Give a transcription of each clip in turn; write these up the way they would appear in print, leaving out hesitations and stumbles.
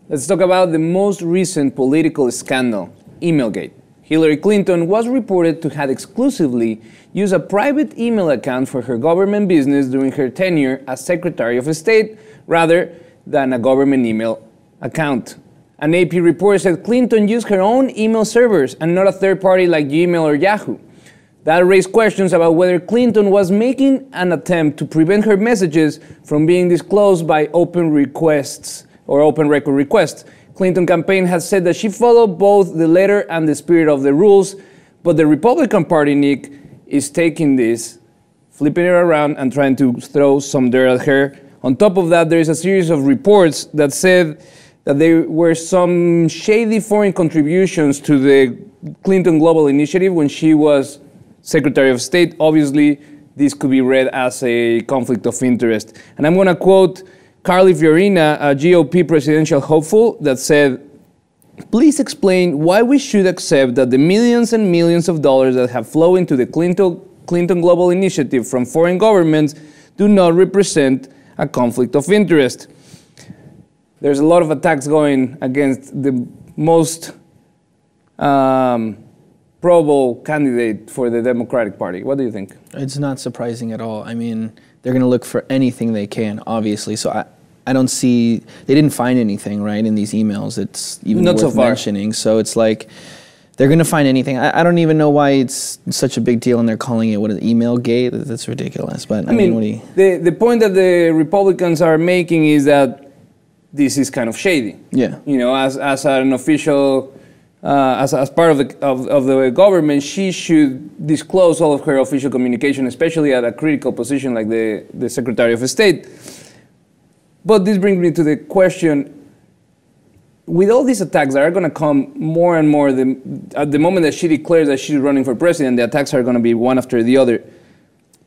Let's talk about the most recent political scandal, Emailgate. Hillary Clinton was reported to have exclusively used a private email account for her government business during her tenure as Secretary of State rather than a government email account. An AP report said Clinton used her own email servers and not a third party like Gmail or Yahoo. That raised questions about whether Clinton was making an attempt to prevent her messages from being disclosed by open requests or open record requests. Clinton campaign has said that she followed both the letter and the spirit of the rules, but the Republican Party, Nick, is taking this, flipping it around and trying to throw some dirt at her. On top of that, there is a series of reports that said that there were some shady foreign contributions to the Clinton Global Initiative when she was Secretary of State. Obviously, this could be read as a conflict of interest. And I'm going to quote Carly Fiorina, a GOP presidential hopeful, that said, "Please explain why we should accept that the millions and millions of dollars that have flowed into the Clinton Global Initiative from foreign governments do not represent a conflict of interest." There's a lot of attacks going against the most probable candidate for the Democratic Party. What do you think? It's not surprising at all. I mean, they're going to look for anything they can, obviously. So I don't see, they didn't find anything, right, in these emails. It's even not worth so far mentioning. So it's like, they're going to find anything. I don't even know why it's such a big deal and they're calling it, what is it, Emailgate? That's ridiculous. But I mean what do you... the point that the Republicans are making is that this is kind of shady. Yeah. You know, as an official, as part of the government, she should disclose all of her official communication, especially at a critical position like the Secretary of State. But this brings me to the question, with all these attacks that are going to come more and more, at the moment that she declares that she's running for president, the attacks are going to be one after the other.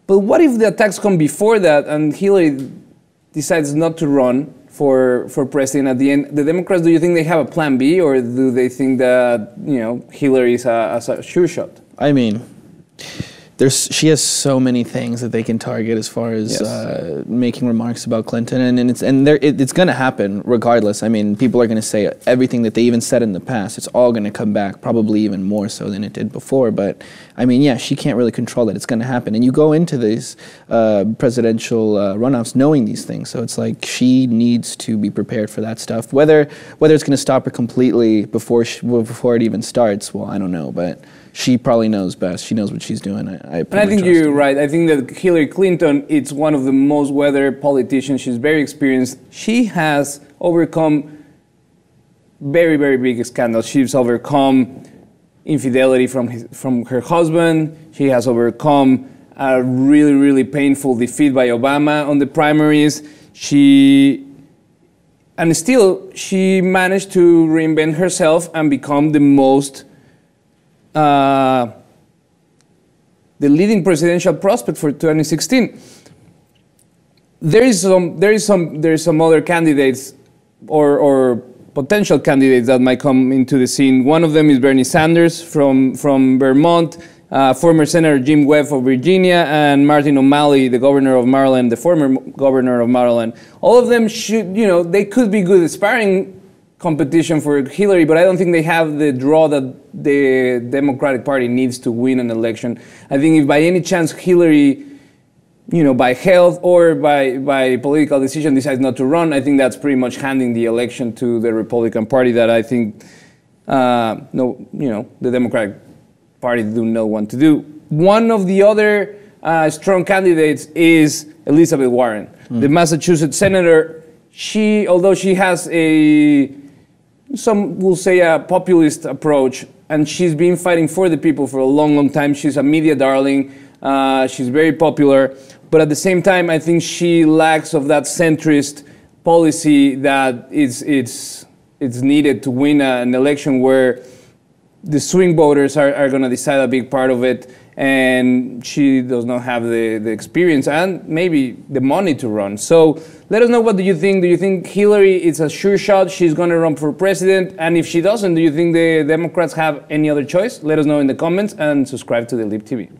But what if the attacks come before that and Hillary decides not to run for president at the end? The Democrats, do you think they have a plan B, or do they think that, you know, Hillary is a sure shot? I mean, she has so many things that they can target as far as making remarks about Clinton, and it's going to happen regardless. I mean, people are going to say everything that they even said in the past. It's all going to come back, probably even more so than it did before. But I mean, yeah, she can't really control it. It's going to happen, and you go into these presidential runoffs knowing these things. So it's like she needs to be prepared for that stuff. Whether it's going to stop her completely before it even starts, well, I don't know, but she probably knows best. She knows what she's doing. I think you're right. I think that Hillary Clinton is one of the most weathered politicians. She's very experienced. She has overcome very, very big scandals. She's overcome infidelity from her husband. She has overcome a really, really painful defeat by Obama on the primaries. And still, she managed to reinvent herself and become the most the leading presidential prospect for 2016. There is some other candidates or potential candidates that might come into the scene. One of them is Bernie Sanders from Vermont, former Senator Jim Webb of Virginia, and Martin O'Malley, the governor of Maryland, the former governor of Maryland. All of them should, you know, they could be good sparring competition for Hillary, but I don't think they have the draw that the Democratic Party needs to win an election. I think if by any chance Hillary, you know, by health or by political decision decides not to run, I think that's pretty much handing the election to the Republican Party that I think the Democratic Party do not want to do. One of the other strong candidates is Elizabeth Warren, the Massachusetts senator. Although she has some will say a populist approach, and she's been fighting for the people for a long, long time. She's a media darling. She's very popular. But at the same time, I think she lacks of that centrist policy that it's needed to win an election where the swing voters are going to decide a big part of it, and she does not have the experience and maybe the money to run. So let us know, what do you think? Do you think Hillary is a sure shot? She's going to run for president? And if she doesn't, do you think the Democrats have any other choice? Let us know in the comments and subscribe to the Lip TV.